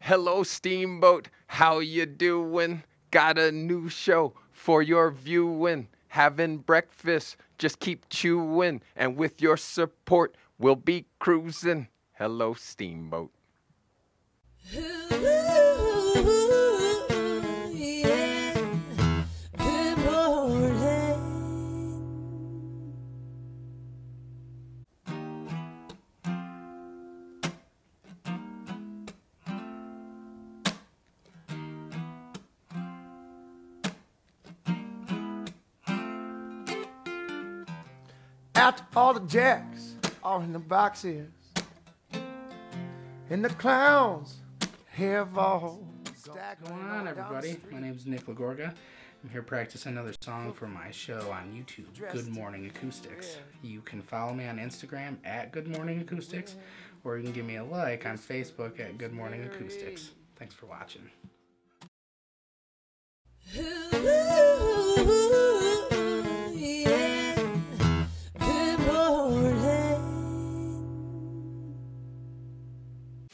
Hello, Steamboat. How you doing? Got a new show for your viewing. Having breakfast, just keep chewing. And with your support, we'll be cruising. Hello, Steamboat. After all the jacks are in the boxes, and the clowns have all What's going on, everybody? My name is Nick Lagorga. I'm here practicing another song for my show on YouTube, Good Morning Acoustics. You can follow me on Instagram at Good Morning Acoustics, or you can give me a like on Facebook at Good Morning Acoustics. Thanks for watching.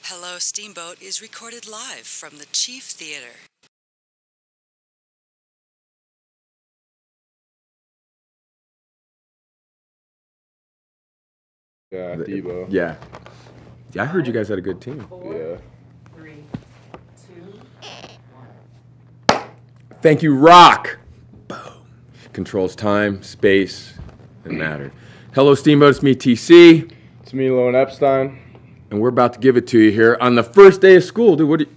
Hello, Steamboat is recorded live from the Chief Theater. Yeah, Debo. Yeah. I heard you guys had a good team. Yeah. 3, 2. Thank you, Rock. Boom. Controls time, space, and matter. Hello, Steamboat. It's me, TC. It's me, Lone Epstein. And we're about to give it to you here on the first day of school. Dude, what do you...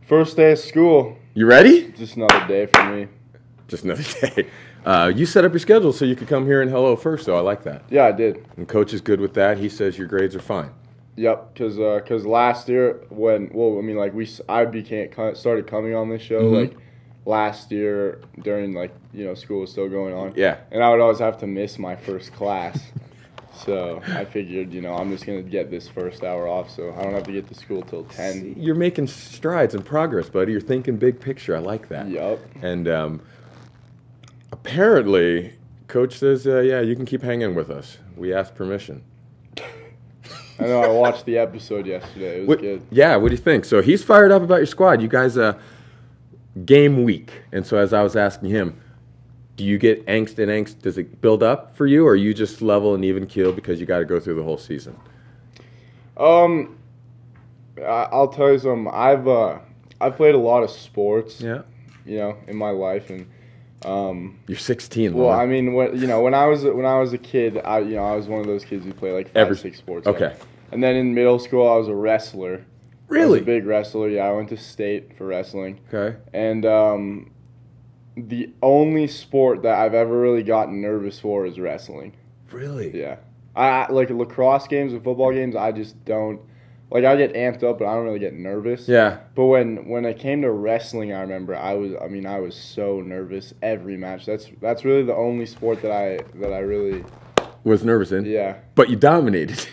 First day of school. You ready? Just another day for me. Just another day. You set up your schedule so you could come here and hello first, so I like that. Yeah, I did. And Coach is good with that. He says your grades are fine. Yep, because last year started coming on this show like last year during school was still going on. Yeah. And I would always have to miss my first class. So I figured, I'm just going to get this first hour off so I don't have to get to school till 10. You're making strides and progress, buddy. You're thinking big picture. I like that. Yep. And apparently, Coach says, yeah, you can keep hanging with us. We asked permission. I know, I watched the episode yesterday. It was good. Yeah, what do you think? So he's fired up about your squad. You guys, game week. And so as I was asking him, do you get angst? Does it build up for you, or are you just level and even keel because you got to go through the whole season? I'll tell you something. I've played a lot of sports. Yeah. In my life, and you're 16. Well, Lauren. I mean, when I was a kid, I was one of those kids who play like 5 or 6 sports. Okay. Yeah. And then in middle school, I was a wrestler. Really? I was a big wrestler. Yeah, I went to state for wrestling. Okay. And the only sport that I've ever really gotten nervous for is wrestling. Really? Yeah. I like lacrosse games and football games. I just don't. Like, I get amped up, but I don't really get nervous. Yeah. But when it came to wrestling, I remember I was so nervous every match. That's really the only sport that I really Was nervous in? Yeah. But you dominated.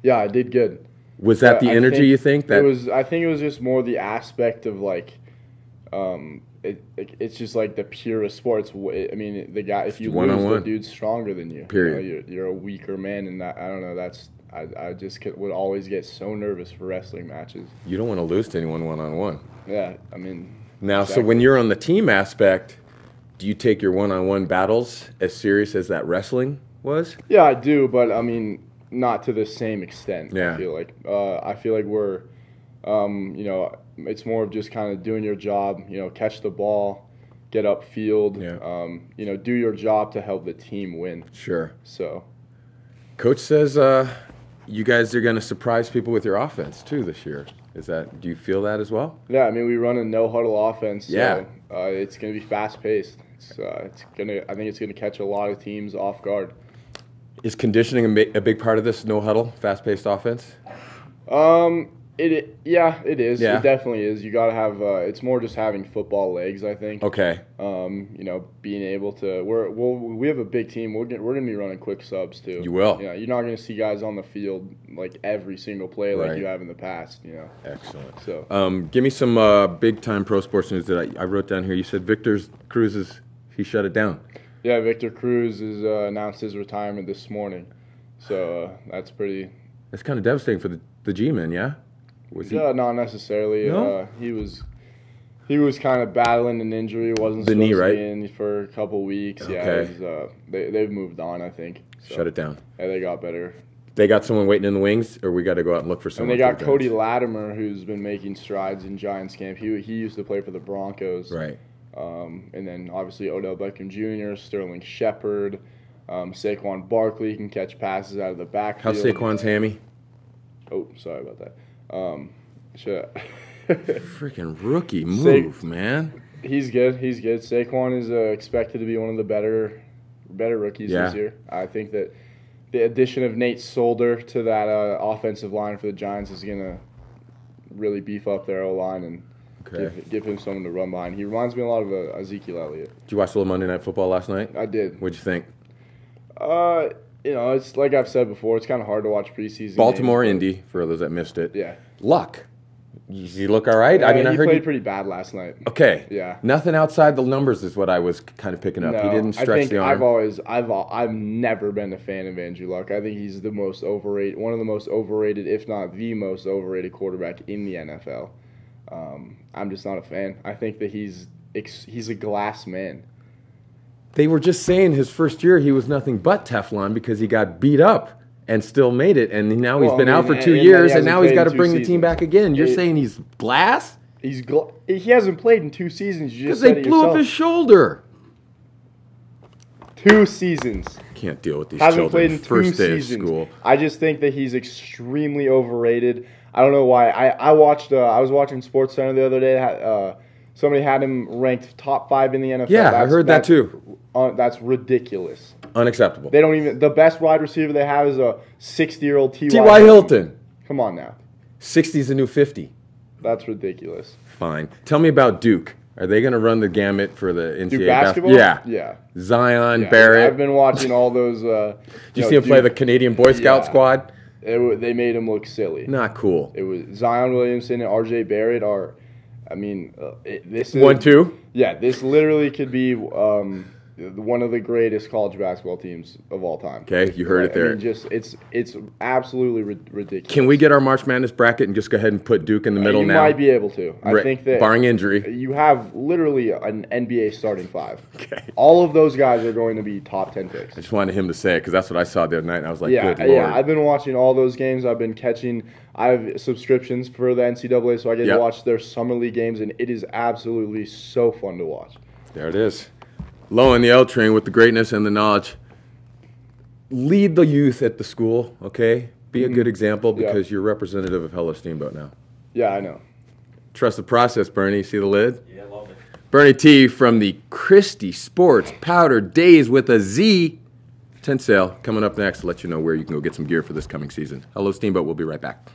Yeah, I did good. Was that the energy you think? That I think it was just more the aspect of it's just like the purest sport. The guy, if you lose, the dude's stronger than you. Period. You're a weaker man, and I don't know. I just would always get so nervous for wrestling matches. You don't want to lose to anyone one-on-one. Yeah, I mean. Now, exactly. So when you're on the team aspect, do you take your one-on-one battles as serious as that wrestling was? Yeah, I do, but I mean, not to the same extent. Yeah. I feel like we're, it's more of just kind of doing your job. Catch the ball, get upfield. Yeah. Do your job to help the team win. Sure. So. Coach says you guys are going to surprise people with your offense too this year. Do you feel that as well? Yeah, I mean, we run a no-huddle offense. So, yeah. It's going to be fast-paced. I think it's going to catch a lot of teams off guard. Is conditioning a big part of this no-huddle, fast-paced offense? It is. Yeah. It definitely is. You got to have. It's more just having football legs, I think. Okay. Being able to. We have a big team. We're gonna be running quick subs too. You will. Yeah. You're not gonna see guys on the field like every single play like you have in the past. Excellent. So. Give me some big-time pro sports news that I wrote down here. You said Victor Cruz he shut it down. Yeah, Victor Cruz has announced his retirement this morning. So that's pretty. That's kind of devastating for the G-men, yeah. Was he? Not necessarily. No? He was kind of battling an injury. Wasn't The supposed knee, to right? be in for a couple weeks. Okay. Yeah, it was, they've moved on, I think. So, Shut it down. Yeah, they got better. They got someone waiting in the wings, or we got to go out and look for And someone? they got for the Cody Giants? Latimer, who's been making strides in Giants camp. He used to play for the Broncos. Right. And then obviously Odell Beckham Jr., Sterling Shepard, Saquon Barkley can catch passes out of the backfield. How's Saquon's hammy? Oh, sorry about that. Freaking rookie move, man. He's good. He's good. Saquon is expected to be one of the better rookies this year. I think that the addition of Nate Solder to that offensive line for the Giants is going to really beef up their O-line and give him someone to run behind. He reminds me a lot of Ezekiel Elliott. Did you watch a little Monday Night Football last night? I did. What'd you think? It's like I've said before, it's kind of hard to watch preseason Baltimore, games, Indy, for those that missed it. Yeah. Luck. You look all right? I mean, I he heard played pretty bad last night. Okay. Yeah. Nothing outside the numbers is what I was kind of picking up. No, He didn't stretch the arm. I've never been a fan of Andrew Luck. I think he's the most overrated, one of the most overrated, if not the most overrated quarterback in the NFL. I'm just not a fan. I think that he's a glass man. They were just saying his first year he was nothing but Teflon because he got beat up and still made it, and now he's been out for 2 years, and now he's got to bring the team back again. You're saying he's glass? He hasn't played in 2 seasons. Because they blew up his shoulder. 2 seasons. Can't deal with these Hasn't children. played in First 2 day seasons. of school. I just think that he's extremely overrated. I don't know why. I watched. I was watching SportsCenter the other day. Somebody had him ranked top 5 in the NFL. Yeah, I heard that too. That's ridiculous. Unacceptable. They don't even. The best wide receiver they have is a 60-year-old T.Y. Hilton. Come on now. 60's the new 50. That's ridiculous. Fine. Tell me about Duke. Are they going to run the gamut for the NCAA Duke basketball? Yeah. Zion, Yeah, Barrett. I've been watching all those. Did you see him play the Canadian Boy Scout squad? They made him look silly. Not cool. It was Zion Williamson and R.J. Barrett are. I mean, this is 1-2. Yeah, this literally could be one of the greatest college basketball teams of all time. Okay, you heard it there. I mean, it's absolutely ridiculous. Can we get our March Madness bracket and just go ahead and put Duke in the middle you now? You might be able to. I think that barring injury, you have literally an NBA starting 5. Okay. All of those guys are going to be top 10 picks. I just wanted him to say it because that's what I saw the other night, and I was like, good Lord. Yeah, I've been watching all those games. I've been catching. I have subscriptions for the NCAA, so I get to watch their summer league games, and it is absolutely so fun to watch. There it is. Low in the L train with the greatness and the knowledge. Lead the youth at the school, okay? Be a good example because you're representative of Hello Steamboat now. Yeah, I know. Trust the process, Bernie. See the lid? Yeah, I love it. Bernie T from the Christie Sports Powder Days with a Z. 10 sale coming up next to let you know where you can go get some gear for this coming season. Hello Steamboat. We'll be right back.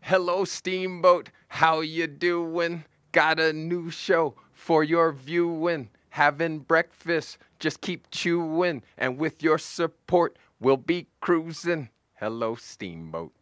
Hello, Steamboat. How you doing? Got a new show for your viewing. Having breakfast, just keep chewing. And with your support, we'll be cruising. Hello, Steamboat.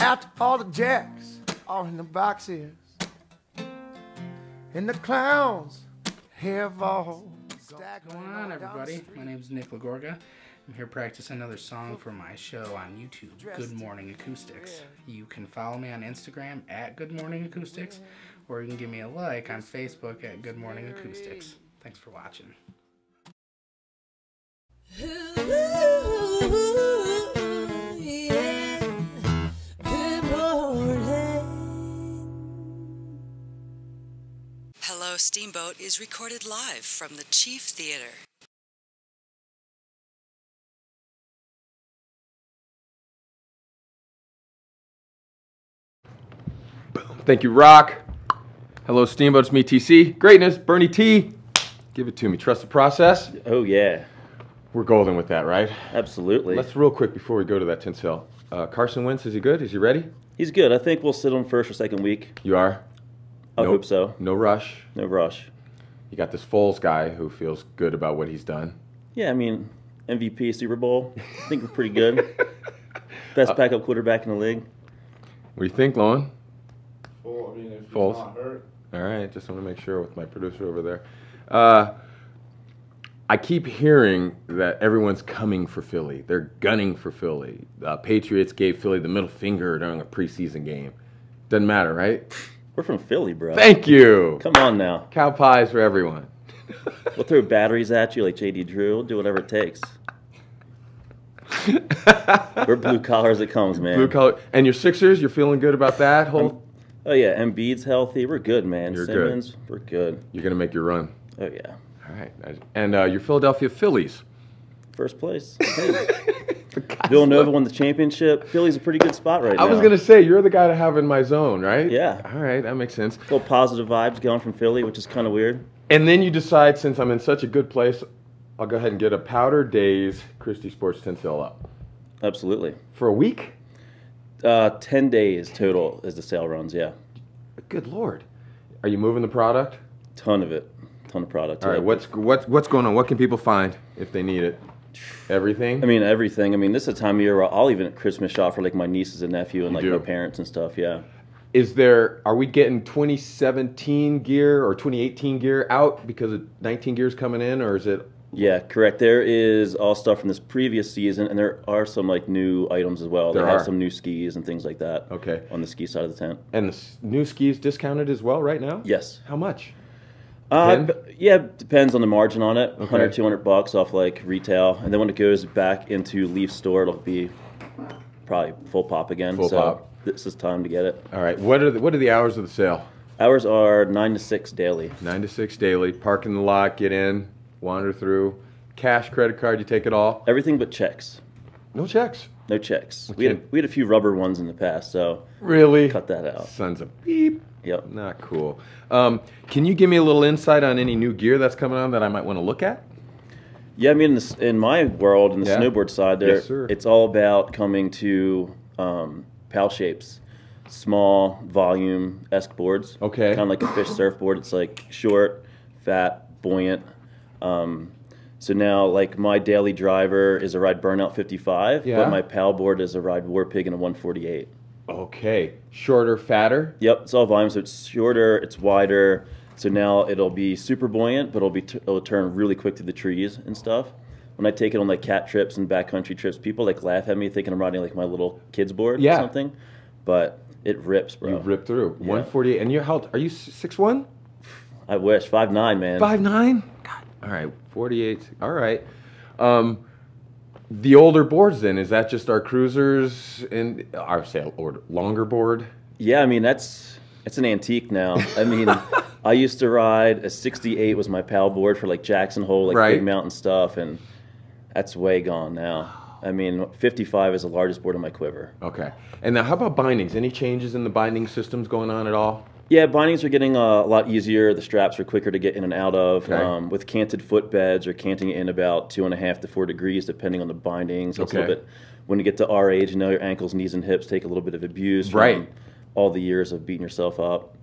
After all the jacks are in the boxes, and the clowns have all stacked. What's going on, everybody? My name is Nick Lagorga. I'm here practicing another song for my show on YouTube, Good Morning Acoustics. You can follow me on Instagram at Good Morning Acoustics, or you can give me a like on Facebook at Good Morning Acoustics. Thanks for watching. Hello, Steamboat is recorded live from the Chief Theater. Thank you, Rock. Hello, Steamboat. It's me, TC. Greatness, Bernie T. Give it to me. Trust the process. Oh, yeah. We're golden with that, right? Absolutely. Let's real quick before we go to that tinsel. Carson Wentz, is he good? Is he ready? He's good. I think we'll sit on first or second week. You are? I hope so. No rush. No rush. You got this Foles guy who feels good about what he's done. Yeah, I mean, MVP, Super Bowl. I think we're pretty good. Best backup quarterback in the league. What do you think, Lon? Well, I mean, if he's Foles. not hurt. All right, just want to make sure with my producer over there. I keep hearing that everyone's coming for Philly. They're gunning for Philly. Patriots gave Philly the middle finger during a preseason game. Doesn't matter, right? We're from Philly, bro. Thank you. Come on now. Cow pies for everyone. We'll throw batteries at you like J.D. Drew. We'll do whatever it takes. We're blue collar as it comes, man. Blue collar. And your Sixers, you're feeling good about that whole? Oh, yeah. Embiid's healthy. We're good, man. You're Simmons, good. we're good. You're going to make your run. Oh, yeah. All right. And your Philadelphia Phillies. First place. Villanova won the championship. Philly's a pretty good spot right now. I was going to say, you're the guy to have in my zone, right? Yeah. All right, that makes sense. Little positive vibes going from Philly, which is kind of weird. And then you decide, since I'm in such a good place, I'll go ahead and get a Powder Days Christie Sports Tinsel up. Absolutely. For a week? 10 days total as the sale runs, yeah. Good Lord. Are you moving the product? Ton of it. Ton of product. All right, what's going on? What can people find if they need it? Everything? I mean, everything. I mean, this is a time of year where I'll even at Christmas shop for like my nieces and nephew and like my parents and stuff, yeah. Are we getting 2017 gear or 2018 gear out because of 19 gears coming in, or is it? Yeah, correct. There is all stuff from this previous season, and there are some like new items as well. They have some new skis and things like that. Okay. On the ski side of the tent. And the new skis discounted as well right now? Yes. How much? Yeah, depends on the margin on it. Okay. $100, $200 off like retail, and then when it goes back into Leaf store, it'll be probably full pop again. Full pop. This is time to get it. All right. What are the hours of the sale? Hours are 9 to 6 daily. 9 to 6 daily. Park in the lot, get in, wander through. Cash, credit card, you take it all? Everything but checks. No checks? No checks. We had a few rubber ones in the past, so really cut that out. Sons of beep. Yep. Not cool. Can you give me a little insight on any new gear that's coming on that I might want to look at? Yeah, I mean, in my world, in the snowboard side, it's all about coming to PAL shapes, small volume-esque boards. Okay. Kind of like a fish surfboard. It's like short, fat, buoyant. So now, like, my daily driver is a ride Burnout 55, but my PAL board is a ride War Pig in a 148. Okay. Shorter, fatter? Yep, it's all volume, so it's shorter, it's wider. So now it'll be super buoyant, but it'll turn really quick through the trees and stuff. When I take it on like cat trips and backcountry trips, people like laugh at me thinking I'm riding like my little kid's board or something. But it rips, bro. You rip through. Yeah. 148. And are you 6'1"? I wish. 5'9", man. 5'9"? God. All right. 48. All right. The older boards then, is that just our cruisers and our longer board? Yeah, I mean it's an antique now. I mean, I used to ride a 68 was my PAL board for like Jackson Hole, like big mountain stuff, and that's way gone now. I mean, 55 is the largest board in my quiver. Okay. And now how about bindings? Any changes in the binding systems going on at all? Yeah, bindings are getting a lot easier. The straps are quicker to get in and out of. Okay. With canted footbeds, or canting it in about 2.5 to 4 degrees, depending on the bindings. So it's a little bit, when you get to our age, your ankles, knees, and hips take a little bit of abuse from all the years of beating yourself up.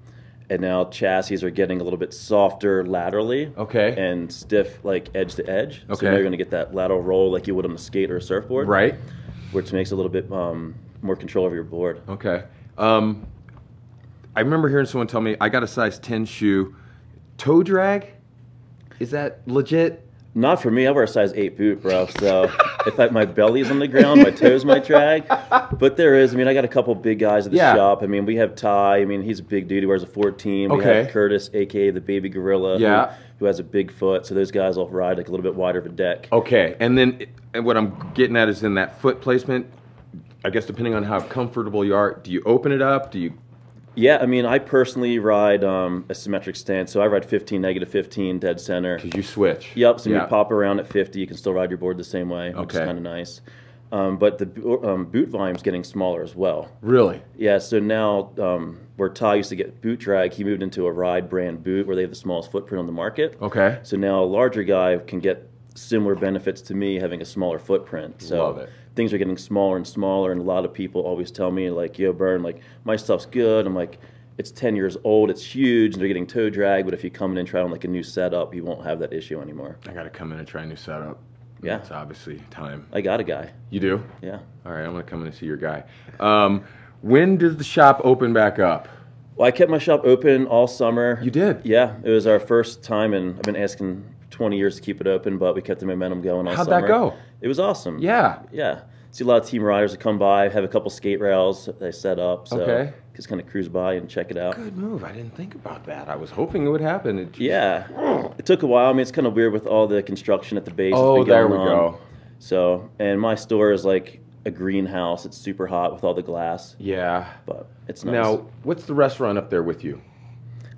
And now chassis are getting a little bit softer laterally. Okay. And stiff, like edge to edge. Okay. So now you're going to get that lateral roll like you would on a skate or a surfboard. Right. Which makes a little bit more control over your board. Okay. I remember hearing someone tell me I got a size 10 shoe. Toe drag? Is that legit? Not for me. I wear a size 8 boot, bro. So if my belly's on the ground, my toes might drag. But there is. I mean, I got a couple big guys at the shop. I mean, we have Ty. I mean, he's a big dude. He wears a 14. We have Curtis, a.k.a. the baby gorilla, who has a big foot. So those guys will ride like a little bit wider of a deck. Okay. And then what I'm getting at is in that foot placement, I guess depending on how comfortable you are, do you open it up? Do you... Yeah, I mean, I personally ride a symmetric stance, so I ride 15, -15, dead center. Because you switch. Yep, so you pop around at 50, you can still ride your board the same way, which is kind of nice. But the boot volume's getting smaller as well. Really? Yeah, so now where Ty used to get boot drag, he moved into a Ride brand boot where they have the smallest footprint on the market. Okay. So now a larger guy can get similar benefits to me having a smaller footprint. So Love it. Things are getting smaller and smaller, and a lot of people always tell me, like, yo, Bern, like, my stuff's good. I'm like, it's 10 years old, it's huge, and they're getting toe drag, but if you come in and try on, like, a new setup, you won't have that issue anymore. I got to come in and try a new setup. Yeah. It's obviously time. I got a guy. You do? Yeah. All right, I'm going to come in and see your guy. When does the shop open back up? Well, I kept my shop open all summer. You did? Yeah. It was our first time, and I've been asking 20 years to keep it open, but we kept the momentum going all How'd summer. that go? It was awesome. Yeah. Yeah. See a lot of team riders that come by, have a couple skate rails that they set up. So just kind of cruise by and check it out. Good move. I didn't think about that. I was hoping it would happen. It took a while. I mean, it's kind of weird with all the construction at the base. Oh, there we on. go. So, and my store is like a greenhouse. It's super hot with all the glass. Yeah. But it's nice. Now, what's the restaurant up there with you?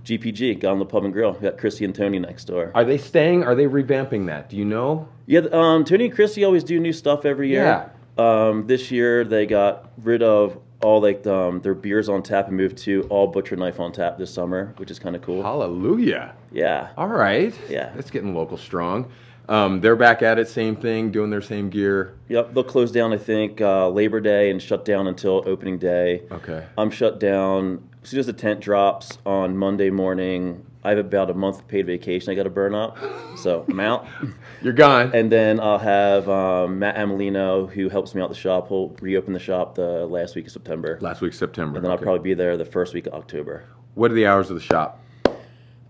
GPG, Gone to the Pub and Grill. We got Chrissy and Tony next door. Are they staying? Are they revamping that? Do you know? Yeah, Tony and Chrissy always do new stuff every year. Yeah. This year they got rid of all like their beers on tap and moved to all butcher knife on tap this summer, which is kind of cool. Hallelujah. Yeah. All right. Yeah. That's getting local strong. They're back at it, same thing, doing their same gear. Yep, they'll close down, I think, Labor Day and shut down until opening day. Okay. I'm shut down. As soon as the tent drops on Monday morning, I have about a month of paid vacation I got to burn up, so I'm out. You're gone. And then I'll have Matt Amelino, who helps me out the shop. He'll reopen the shop the last week of September. Last week of September. And then I'll probably be there the first week of October. What are the hours of the shop?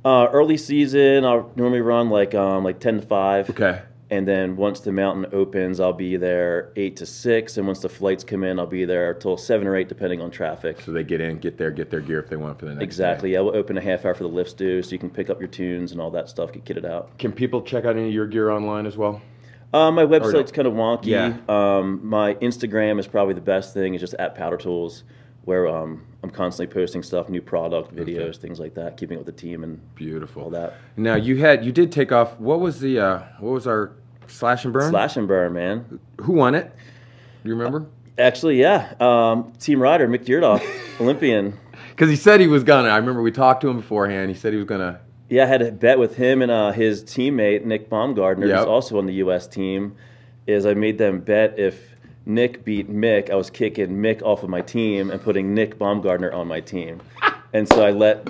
Early season, I'll normally run like 10 to 5. Okay. And then once the mountain opens, I'll be there 8 to 6. And once the flights come in, I'll be there till 7 or 8, depending on traffic. So they get in, get their gear if they want for the next Exactly. day. Yeah, we'll open a half hour for the lifts due, so you can pick up your tunes and all that stuff, get kitted out. Can people check out any of your gear online as well? My website's kind of wonky. Yeah. My Instagram is probably the best thing. It's just at Powder Tools, where I'm constantly posting stuff, new product, videos, things like that, keeping up with the team and beautiful all that. Now you did take off. What was our Slash and Burn? Slash and Burn, man. Who won it? Do you remember? Actually, yeah. Team rider, Mick Deardoff, Olympian. Because he said he was gonna. I remember we talked to him beforehand. He said he was gonna. Yeah, I had a bet with him and his teammate, Nick Baumgartner, who's also on the U.S. team, I made them bet if Nick beat Mick, I was kicking Mick off of my team and putting Nick Baumgartner on my team. And so I let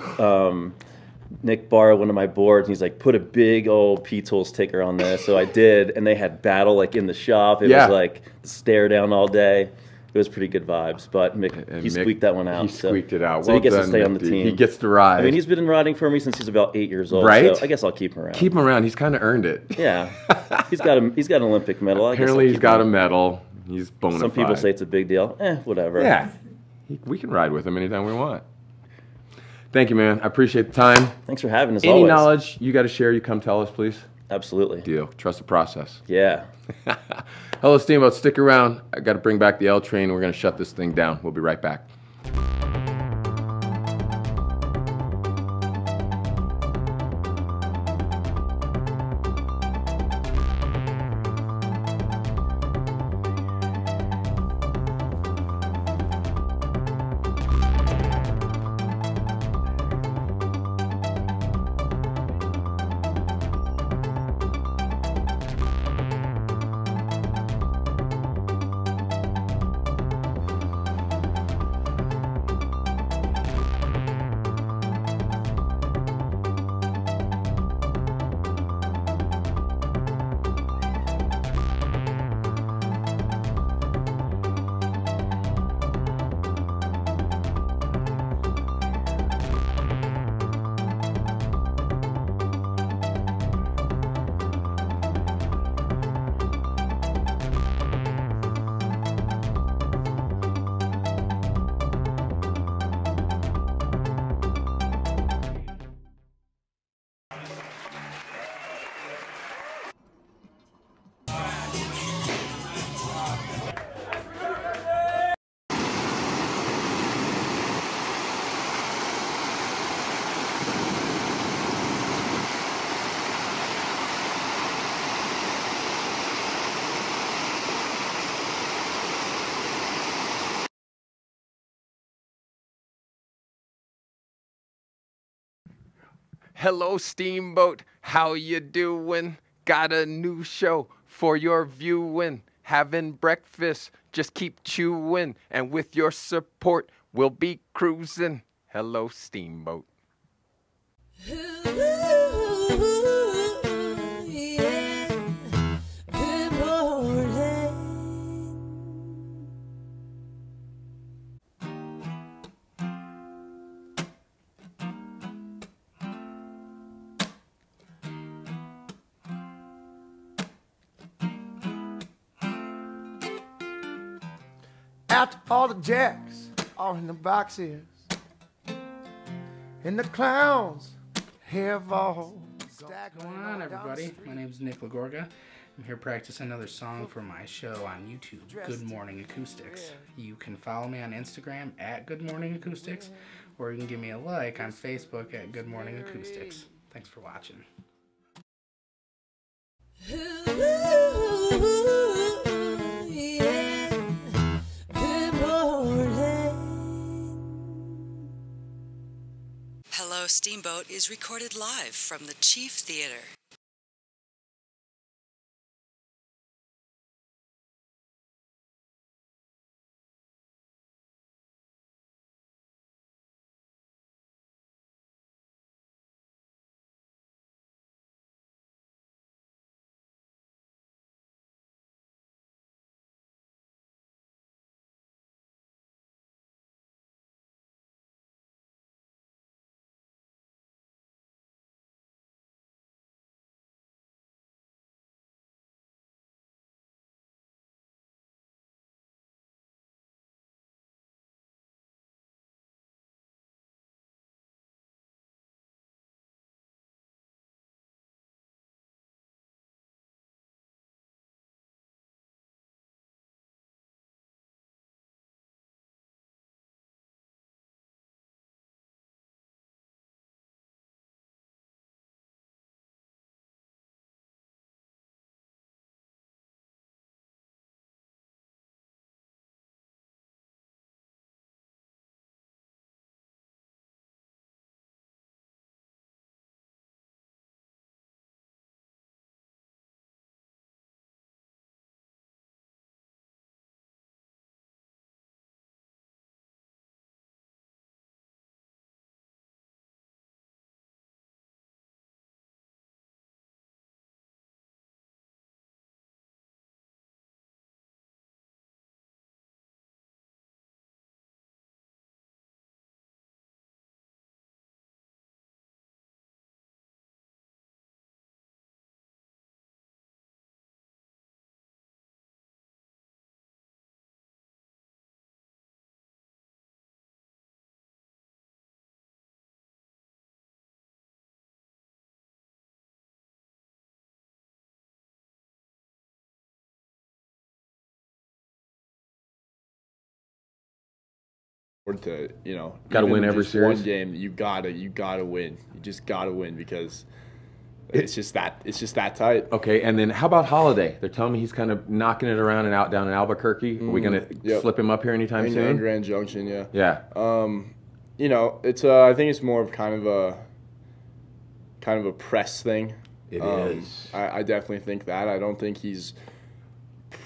Nick borrow one of my boards, and he's like, put a big old P-Tool sticker on there. So I did, and they had battle like in the shop. It was like stare down all day. It was pretty good vibes, but Mick, he squeaked that one out. He squeaked it out. So he gets to stay on the team. He gets to ride. I mean, he's been riding for me since he's about 8 years old. Right? So I guess I'll keep him around. Keep him around. He's kind of earned it. Yeah. He's got an Olympic medal. Apparently he's got a medal. He's bona fide. Some people say it's a big deal. Whatever. Yeah. We can ride with him anytime we want. Thank you, man. I appreciate the time. Thanks for having us. Any always. knowledge you got to share, you come tell us, please. Absolutely. Deal. Trust the process. Yeah. Hello, Steamboat. Stick around. I got to bring back the L train. We're going to shut this thing down. We'll be right back. Hello, Steamboat. How you doing? Got a new show for your viewing. Having breakfast, just keep chewing. And with your support, we'll be cruising. Hello, Steamboat. After all the jacks are in the boxes, and the clowns have all What's going on, everybody? My name is Nick Lagorga. I'm here practicing another song for my show on YouTube, Good Morning Acoustics. You can follow me on Instagram at Good Morning Acoustics, or you can give me a like on Facebook at Good Morning Acoustics. Thanks for watching. Hello, Steamboat is recorded live from the Chief Theater. To Gotta even win every just series. one game, you gotta win. You just gotta win because it's just that tight. Okay, and then how about Holiday? They're telling me he's kind of knocking it around and out down in Albuquerque. Are we gonna slip him up here anytime in soon? Grand Junction, yeah. Yeah. It's I think it's more of kind of a press thing. It is. I definitely think that. I don't think he's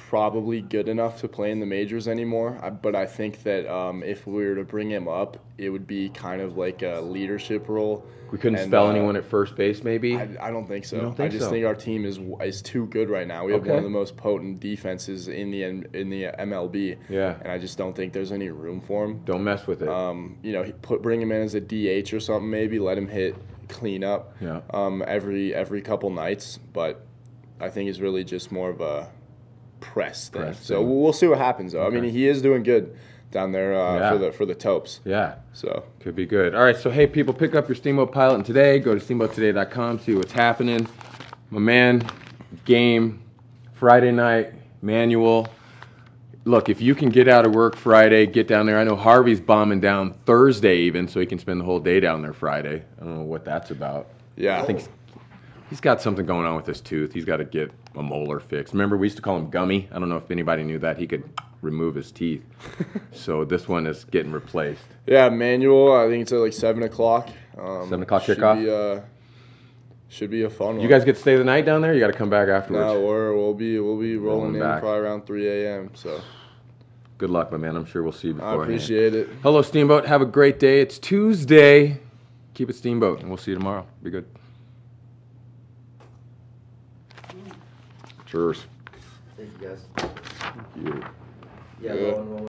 probably good enough to play in the majors anymore. But I think that if we were to bring him up, it would be kind of like a leadership role. We couldn't spell anyone at first base, maybe? I don't think so. You don't think I just so? think our team is too good right now. We have Okay. one of the most potent defenses in the MLB. Yeah. And I just don't think there's any room for him. Don't mess with it. Bring him in as a DH or something maybe. Let him hit cleanup. Yeah. Every couple nights, but I think it's really just more of a press thing. So we'll see what happens though. Okay. I mean, he is doing good down there for the Topes. Yeah. So Could be good. All right, so hey, people, pick up your Steamboat Pilot and today. Go to steamboattoday.com, see what's happening. My man, game, Friday night, manual. Look, if you can get out of work Friday, get down there. I know Harvey's bombing down Thursday even, so he can spend the whole day down there Friday. I don't know what that's about. yeah, I think he's got something going on with his tooth. He's got to get a molar fixed. Remember, we used to call him Gummy. I don't know if anybody knew that. He could remove his teeth. So this one is getting replaced. yeah, manual. I think it's at like 7 o'clock. 7 o'clock should kickoff? Should be a fun one. You guys get to stay the night down there? You got to come back afterwards. No, we'll be rolling in back. probably around 3 a.m. So. Good luck, my man. I'm sure we'll see you beforehand. I appreciate it. Hello, Steamboat. Have a great day. It's Tuesday. Keep it Steamboat, and we'll see you tomorrow. Be good. Cheers. Thank you, guys. Thank you. Yeah.